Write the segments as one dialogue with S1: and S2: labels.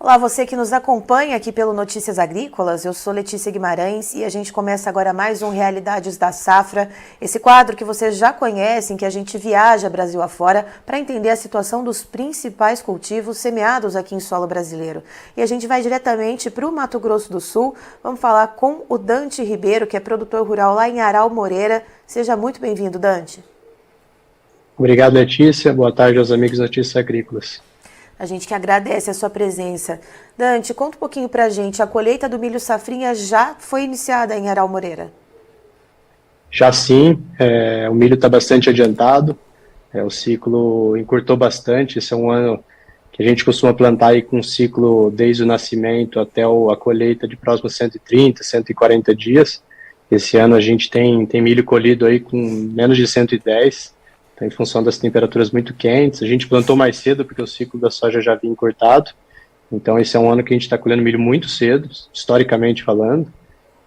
S1: Olá, você que nos acompanha aqui pelo Notícias Agrícolas, eu sou Letícia Guimarães e a gente começa agora mais um Realidades da Safra, esse quadro que vocês já conhecem, que a gente viaja Brasil afora para entender a situação dos principais cultivos semeados aqui em solo brasileiro. E a gente vai diretamente para o Mato Grosso do Sul, vamos falar com o Dante Ribeiro, que é produtor rural lá em Aral Moreira. Seja muito bem-vindo, Dante.
S2: Obrigado, Letícia. Boa tarde aos amigos Notícias Agrícolas.
S1: A gente que agradece a sua presença. Dante, conta um pouquinho pra gente, a colheita do milho safrinha já foi iniciada em Aral Moreira?
S2: Já sim, o milho está bastante adiantado, o ciclo encurtou bastante. Esse é um ano que a gente costuma plantar aí com um ciclo desde o nascimento até a colheita de próximos 130, 140 dias. Esse ano a gente tem milho colhido aí com menos de 110, em função das temperaturas muito quentes. A gente plantou mais cedo porque o ciclo da soja já vinha encurtado, então esse é um ano que a gente está colhendo milho muito cedo, historicamente falando,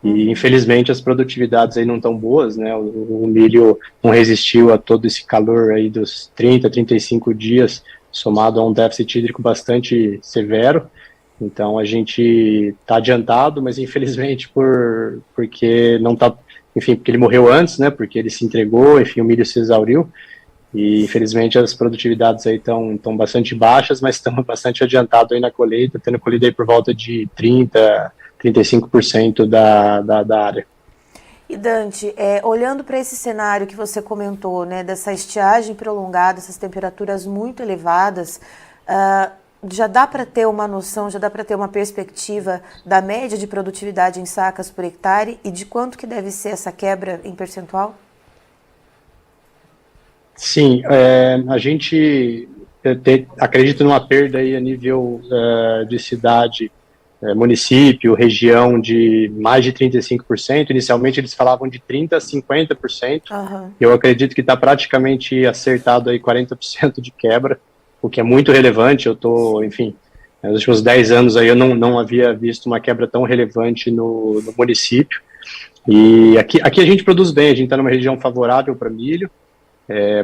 S2: e infelizmente as produtividades aí não estão boas, né? O milho não resistiu a todo esse calor aí dos 30, 35 dias, somado a um déficit hídrico bastante severo. Então a gente está adiantado, mas infelizmente porque não está, enfim, porque ele morreu antes, né? Porque ele se entregou, enfim, o milho se exauriu. E infelizmente as produtividades aí estão bastante baixas, mas estamos bastante adiantado aí na colheita, tendo colhido aí por volta de 30, 35% da área.
S1: E Dante, olhando para esse cenário que você comentou, né, dessa estiagem prolongada, essas temperaturas muito elevadas, já dá para ter uma noção, já dá para ter uma perspectiva da média de produtividade em sacas por hectare e de quanto que deve ser essa quebra em percentual?
S2: Sim, a gente acredita numa perda aí a nível de cidade, município, região de mais de 35%. Inicialmente eles falavam de 30% a 50%. Uhum. Eu acredito que está praticamente acertado aí 40% de quebra, o que é muito relevante. Enfim, nos últimos 10 anos aí eu não havia visto uma quebra tão relevante no município. E aqui a gente produz bem, a gente está numa região favorável para milho.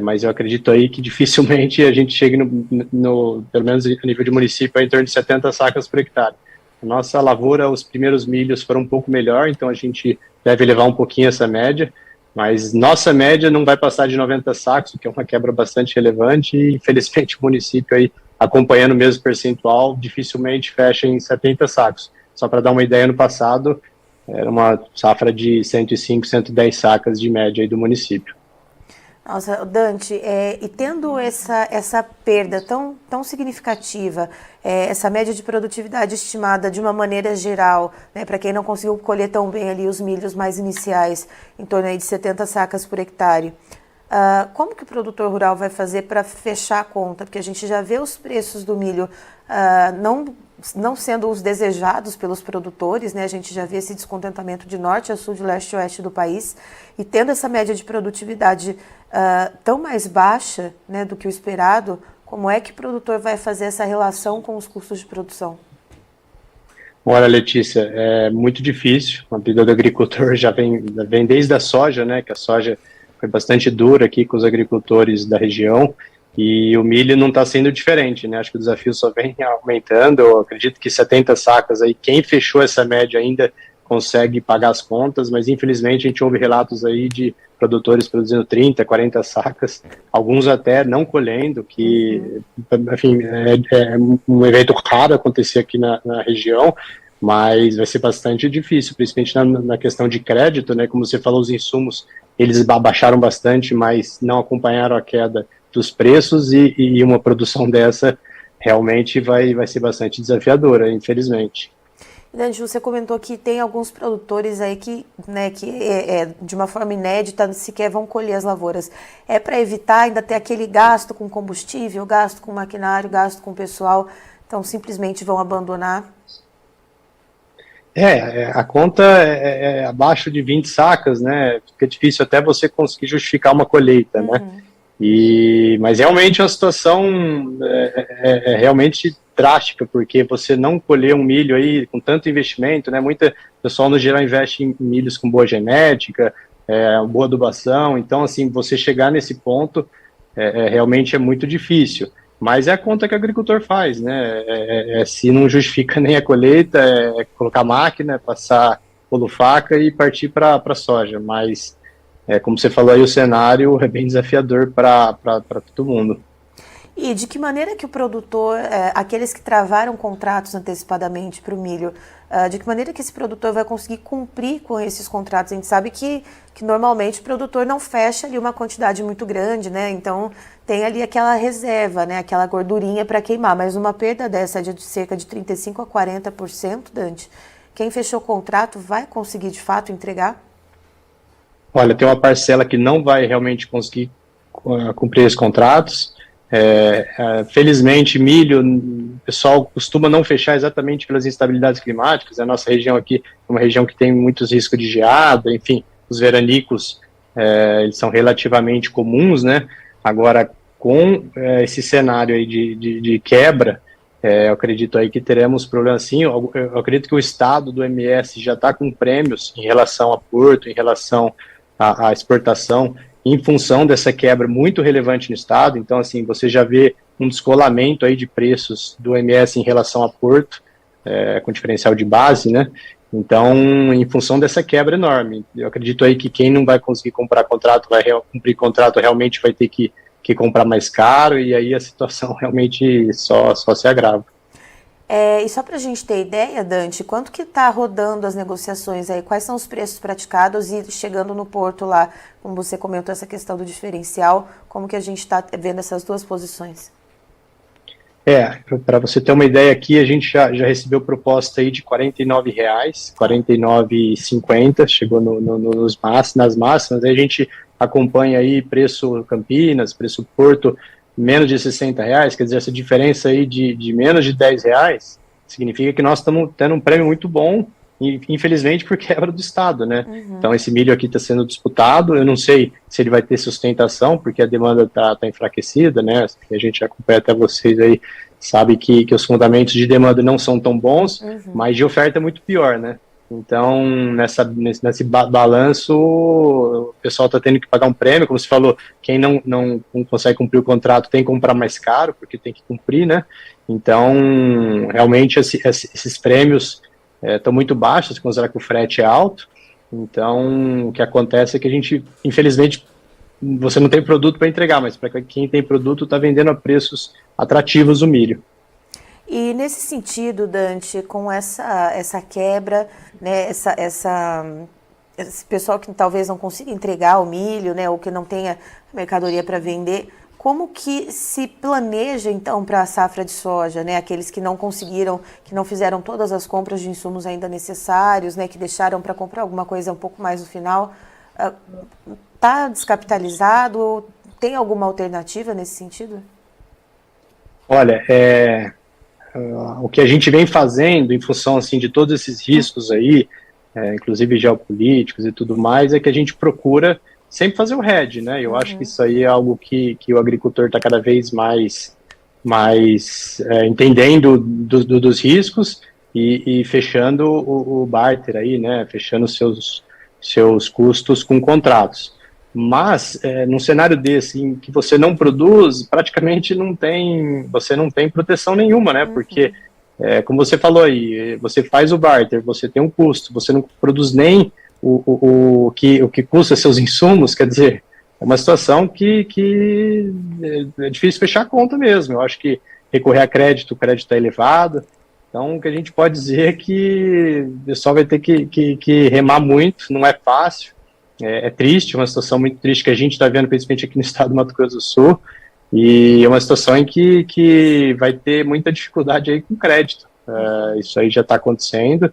S2: Mas eu acredito aí que dificilmente a gente chegue pelo menos a nível de município, em torno de 70 sacas por hectare. A nossa lavoura, os primeiros milhos foram um pouco melhor, então a gente deve elevar um pouquinho essa média, mas nossa média não vai passar de 90 sacos, o que é uma quebra bastante relevante, e infelizmente o município aí, acompanhando o mesmo percentual, dificilmente fecha em 70 sacos. Só para dar uma ideia, no passado, era uma safra de 105, 110 sacas de média aí do município.
S1: Nossa, Dante, e tendo essa perda tão significativa, essa média de produtividade estimada de uma maneira geral, né, para quem não conseguiu colher tão bem ali os milhos mais iniciais, em torno aí de 70 sacas por hectare, como que o produtor rural vai fazer para fechar a conta? Porque a gente já vê os preços do milho não sendo os desejados pelos produtores, né? A gente já vê esse descontentamento de norte a sul, de leste a oeste do país, e tendo essa média de produtividade tão mais baixa, né, do que o esperado, como é que o produtor vai fazer essa relação com os custos de produção?
S2: Olha, Letícia, é muito difícil. A vida do agricultor já vem desde a soja, né? Que a soja foi bastante dura aqui com os agricultores da região. E o milho não está sendo diferente, né? Acho que o desafio só vem aumentando. Eu acredito que 70 sacas aí, quem fechou essa média ainda consegue pagar as contas, mas infelizmente a gente ouve relatos aí de produtores produzindo 30, 40 sacas, alguns até não colhendo, que, enfim, é um evento raro acontecer aqui na região, mas vai ser bastante difícil, principalmente na questão de crédito, né? Como você falou, os insumos, eles abaixaram bastante, mas não acompanharam a queda dos preços, e uma produção dessa realmente vai ser bastante desafiadora, infelizmente.
S1: Dante, você comentou que tem alguns produtores aí que de uma forma inédita sequer vão colher as lavouras. É para evitar ainda ter aquele gasto com combustível, gasto com maquinário, gasto com pessoal, então simplesmente vão abandonar?
S2: A conta é abaixo de 20 sacas, né? Fica difícil até você conseguir justificar uma colheita, né? Mas realmente a situação é realmente drástica, porque você não colher um milho aí com tanto investimento, né? Muita pessoal no geral investe em milhos com boa genética, boa adubação. Então, assim, você chegar nesse ponto realmente é muito difícil. mas é a conta que o agricultor faz, né? Se não justifica nem a colheita, é colocar máquina, passar rolo faca e partir para a soja. Mas, como você falou aí, o cenário é bem desafiador para todo mundo.
S1: E de que maneira que o produtor, aqueles que travaram contratos antecipadamente para o milho, de que maneira que esse produtor vai conseguir cumprir com esses contratos? A gente sabe que normalmente o produtor não fecha ali uma quantidade muito grande, né? Então tem ali aquela reserva, né? Aquela gordurinha para queimar, mas uma perda dessa de cerca de 35% a 40%, Dante, quem fechou o contrato vai conseguir de fato entregar?
S2: Olha, tem uma parcela que não vai realmente conseguir cumprir os contratos. Felizmente, milho, o pessoal costuma não fechar exatamente pelas instabilidades climáticas. A nossa região aqui é uma região que tem muitos riscos de geada, enfim, os veranicos, eles são relativamente comuns, né? Agora, com esse cenário aí de quebra, eu acredito aí que teremos problemas sim. Eu acredito que o estado do MS já está com prêmios em relação a porto, em relação à exportação, em função dessa quebra muito relevante no estado. Então, assim, você já vê um descolamento aí de preços do MS em relação a porto, com diferencial de base, né? Então, em função dessa quebra enorme, eu acredito aí que quem não vai conseguir comprar contrato, vai cumprir contrato, realmente vai ter que comprar mais caro, e aí a situação realmente só se agrava.
S1: E só para a gente ter ideia, Dante, quanto que está rodando as negociações aí? Quais são os preços praticados e chegando no porto lá, como você comentou, essa questão do diferencial, como que a gente está vendo essas duas posições?
S2: Para você ter uma ideia aqui, a gente já recebeu proposta aí de R$ 49,00, R$ 49,50, chegou nas máximas, aí a gente acompanha aí preço Campinas, preço Porto, menos de R$60, quer dizer, essa diferença aí de menos de R$10 significa que nós estamos tendo um prêmio muito bom, e infelizmente por quebra do Estado, né? Uhum. Então esse milho aqui está sendo disputado, eu não sei se ele vai ter sustentação, porque a demanda está enfraquecida, né? A gente acompanha até vocês aí, sabe que os fundamentos de demanda não são tão bons, mas de oferta é muito pior, né? Então, nesse balanço, o pessoal está tendo que pagar um prêmio, como você falou, quem não consegue cumprir o contrato tem que comprar mais caro, porque tem que cumprir, né? Então, realmente, esses prêmios estão muito baixos, se considerar que o frete é alto. Então, o que acontece é que a gente, infelizmente, você não tem produto para entregar, mas para quem tem produto está vendendo a preços atrativos o milho.
S1: E nesse sentido, Dante, com essa quebra, né, esse pessoal que talvez não consiga entregar o milho, né, ou que não tenha mercadoria para vender, como que se planeja então para a safra de soja, né, aqueles que não conseguiram, que não fizeram todas as compras de insumos ainda necessários, né, que deixaram para comprar alguma coisa um pouco mais no final, está descapitalizado? Tem alguma alternativa nesse sentido?
S2: Olha, o que a gente vem fazendo em função assim, de todos esses riscos aí, inclusive geopolíticos e tudo mais, é que a gente procura sempre fazer o hedge, né? Eu acho que isso aí é algo que o agricultor está cada vez mais entendendo dos riscos e fechando o barter aí, né? Fechando seus custos com contratos. Mas, num cenário desse, em que você não produz, praticamente você não tem proteção nenhuma, né? Porque, como você falou aí, você faz o barter, você tem um custo, você não produz nem o que custa seus insumos, quer dizer, é uma situação que é difícil fechar a conta mesmo. Eu acho que recorrer a crédito, o crédito está elevado. Então, o que a gente pode dizer é que o pessoal vai ter que remar muito, não é fácil. É triste, uma situação muito triste que a gente está vendo, principalmente aqui no estado do Mato Grosso do Sul, e é uma situação em que vai ter muita dificuldade aí com crédito. Isso aí já está acontecendo,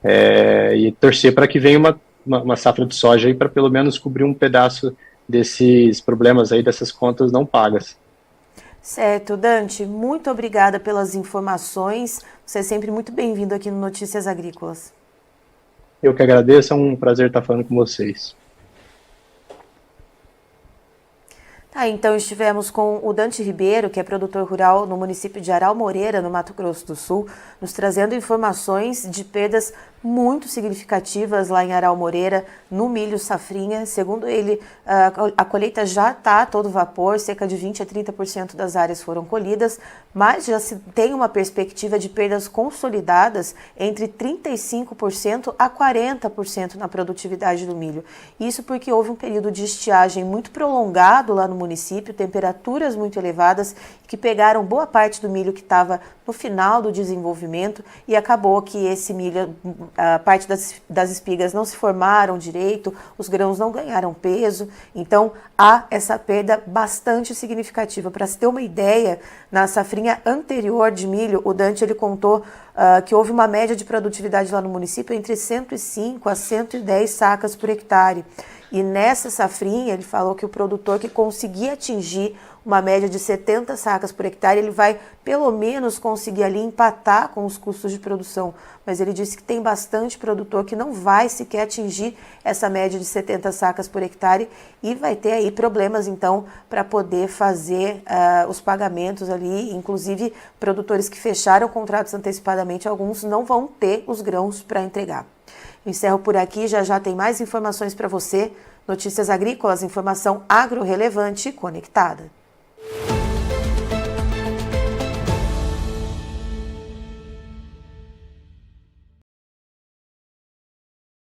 S2: e torcer para que venha uma safra de soja aí para pelo menos cobrir um pedaço desses problemas aí, dessas contas não pagas.
S1: Certo, Dante, muito obrigada pelas informações, você é sempre muito bem-vindo aqui no Notícias Agrícolas.
S2: Eu que agradeço, é um prazer estar falando com vocês.
S1: Então estivemos com o Dante Ribeiro, que é produtor rural no município de Aral Moreira, no Mato Grosso do Sul, nos trazendo informações de perdas muito significativas lá em Aral Moreira, no milho safrinha. Segundo ele, a colheita já está a todo vapor, cerca de 20% a 30% das áreas foram colhidas, mas já se tem uma perspectiva de perdas consolidadas entre 35% a 40% na produtividade do milho. Isso porque houve um período de estiagem muito prolongado lá no município, temperaturas muito elevadas que pegaram boa parte do milho que estava no final do desenvolvimento e acabou que esse milho, a parte das espigas não se formaram direito, os grãos não ganharam peso, então há essa perda bastante significativa. Para se ter uma ideia, na safrinha anterior de milho, o Dante ele contou que houve uma média de produtividade lá no município entre 105 a 110 sacas por hectare. E nessa safrinha, ele falou que o produtor que conseguir atingir uma média de 70 sacas por hectare, ele vai pelo menos conseguir ali empatar com os custos de produção. Mas ele disse que tem bastante produtor que não vai sequer atingir essa média de 70 sacas por hectare e vai ter aí problemas então para poder fazer os pagamentos ali. Inclusive, produtores que fecharam contratos antecipadamente, alguns não vão ter os grãos para entregar. Eu encerro por aqui, já tem mais informações para você. Notícias Agrícolas, informação agro relevante e conectada.